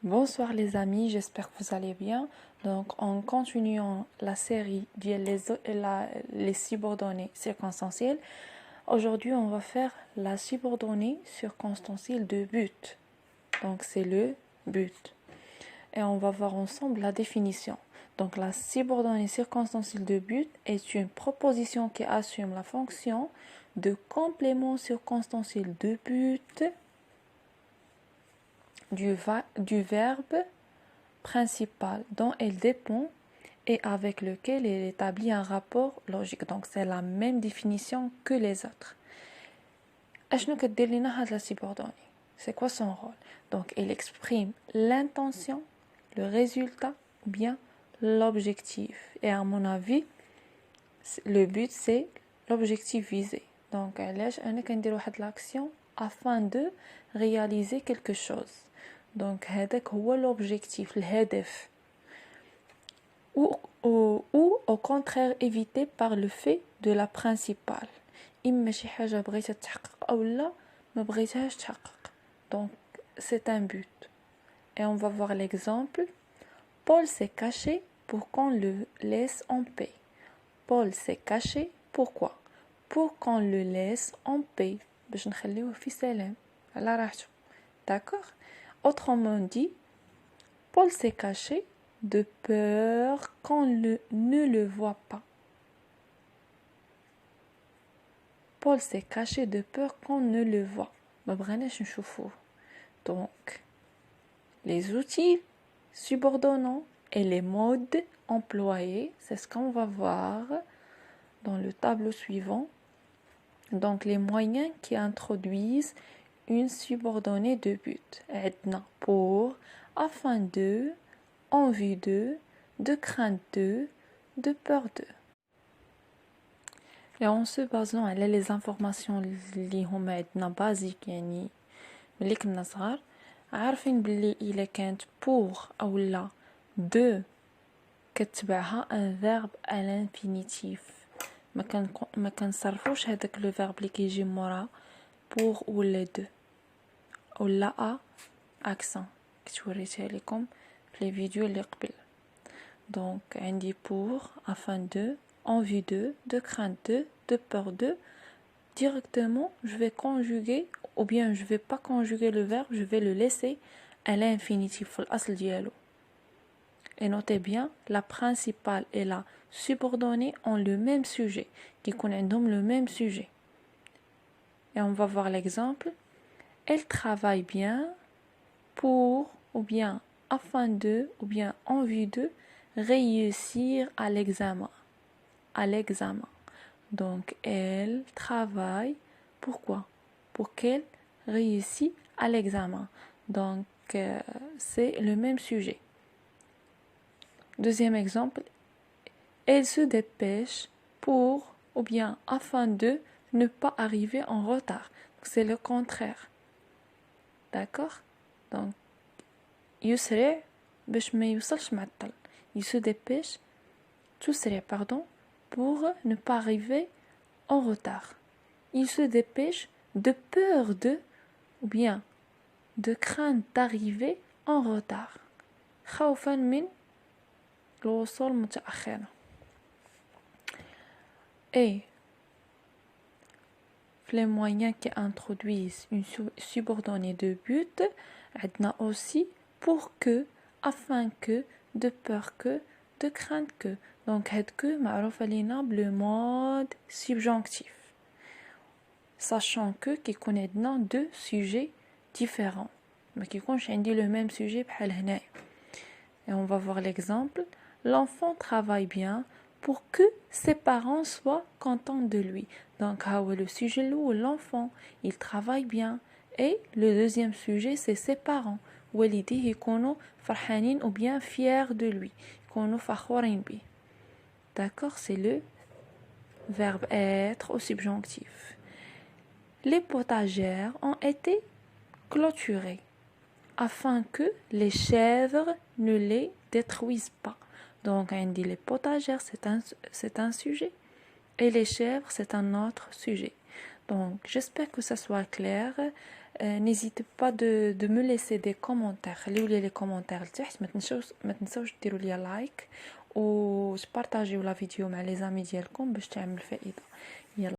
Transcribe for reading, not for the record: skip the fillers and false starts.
Bonsoir les amis, j'espère que vous allez bien. Donc en continuant la série les subordonnées circonstancielles, aujourd'hui on va faire la subordonnée circonstancielle de but. Donc c'est le but. Et on va voir ensemble la définition. Donc la subordonnée circonstancielle de but est une proposition qui assume la fonction de complément circonstanciel de but du verbe principal dont elle dépend et avec lequel elle établit un rapport logique. Donc c'est la même définition que les autres. أشنو كدير لنا هاد la subordonnée? C'est quoi son rôle? Donc elle exprime l'intention, le résultat ou bien l'objectif. Et à mon avis, le but c'est l'objectif visé. Donc علاش أنا كندير واحد l'action afin de réaliser quelque chose. Donc هذاك هو l'objectif, الهدف. Ou au contraire évité par le fait de la principale. إما شي حاجة بغيتها تحقق أو لا ما بغيتهاش تحقق. Donc c'est un but. Et on va voir l'exemple. Paul s'est caché pour qu'on le laisse en paix. Paul s'est caché, pourquoi? Pour qu'on le laisse en paix. باش نخليوه في سلام على راحته. D'accord? Autrement dit, Paul s'est caché de peur qu'on ne le voie pas. Paul s'est caché de peur qu'on ne le voie. ما بغيناش نشوفوه. Donc, les outils subordonnants et les modes employés, c'est ce qu'on va voir dans le tableau suivant. Donc, les moyens qui introduisent une subordonnée de but. عندنا pour, afin de, en vue de crainte de peur de. Et en se basant على les informations اللي هما عندنا basiques يعني ملي كنا صغار عارفين بلي إلا كانت pour أو لا de كتبعها un verbe à l'infinitif ما كنصرفوش هذاك لو verbe اللي كيجي مورا pour ولا de ولا a accent كنت وريتها لكم في les vidéos اللي قبل. Donc عندي pour, afin de, en vue de crainte de peur de. Directement je vais conjuguer ou bien je vais pas conjuguer le verbe, je vais le laisser à l'infinitif في الأصل ديالو. Et notez bien, la principale et la subordonnée ont le même sujet, qui connaissent le même sujet. Et on va voir l'exemple. Elle travaille bien pour, ou bien afin de, ou bien en vue de réussir à l'examen. À l'examen. Donc, elle travaille. Pourquoi? Pour qu'elle réussisse à l'examen. Donc, c'est le même sujet. Deuxième exemple. Elle se dépêche pour, ou bien afin de ne pas arriver en retard. C'est le contraire. D'accord? Donc, يسرع باش ما يوصلش معطل. Il se dépêche, تسرع pardon, pour ne pas arriver en retard. Il se dépêche de peur de, ou bien de crainte d'arriver en retard. خوفا من الوصول متأخرا. Et les moyens qui introduisent une subordonnée de but, عندنا aussi pour que, afin que, de peur que, de crainte que. Donc هاد que معروفة لينا le mode subjonctif. Sachant que كيكون عندنا deux sujets différents. ما كيكونش عندي le même sujet بحال هنايا. Et on va voir l'exemple. L'enfant travaille bien pour que ses parents soient contents de lui. Donc, le sujet où l'enfant, il travaille bien. Et le deuxième sujet, c'est ses parents. والديه يكونوا فرحانين ou bien fiers de lui. يكونوا فخورين به. D'accord, c'est le verbe être au subjonctif. Les potagères ont été clôturées afin que les chèvres ne les détruisent pas. Donc, on dit les potagères, c'est un sujet. Et les chèvres, c'est un autre sujet. Donc, j'espère que ça soit clair. n'hésitez pas de me laisser des commentaires. خليوا لي les commentaires لتحت. ما تنسوش ديروا لي لايك وبارطاجيو لا فيديو مع لي زامي ديالكم باش تعمل فائده. يلا.